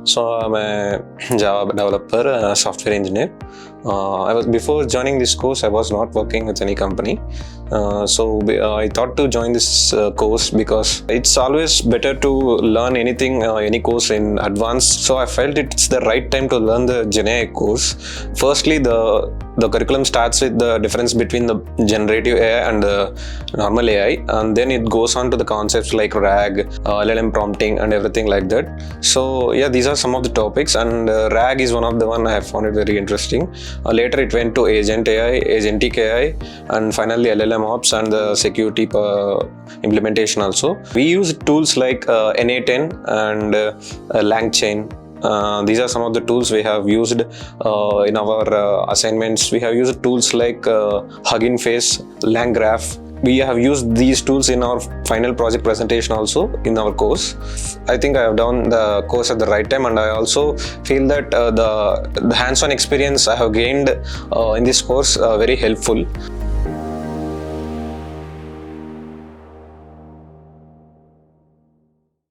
So I'm a Java developer, a software engineer. Before joining this course, I was not working with any company. I thought to join this course because it's always better to learn anything, any course in advance. So I felt it's the right time to learn the GenAI course. Firstly, the curriculum starts with the difference between the generative AI and the normal AI, and then it goes on to the concepts like RAG, LLM prompting, and everything like that. So yeah, these are some of the topics, and RAG is one of the one I have found it very interesting. Later it went to Agentic AI, and finally LLM ops and the security implementation also. We use tools like NA10 and LangChain. These are some of the tools we have used in our assignments. We have used tools like Hugging Face, LangGraph. We have used these tools in our final project presentation also in our course. I think I have done the course at the right time, and I also feel that the hands-on experience I have gained in this course very helpful.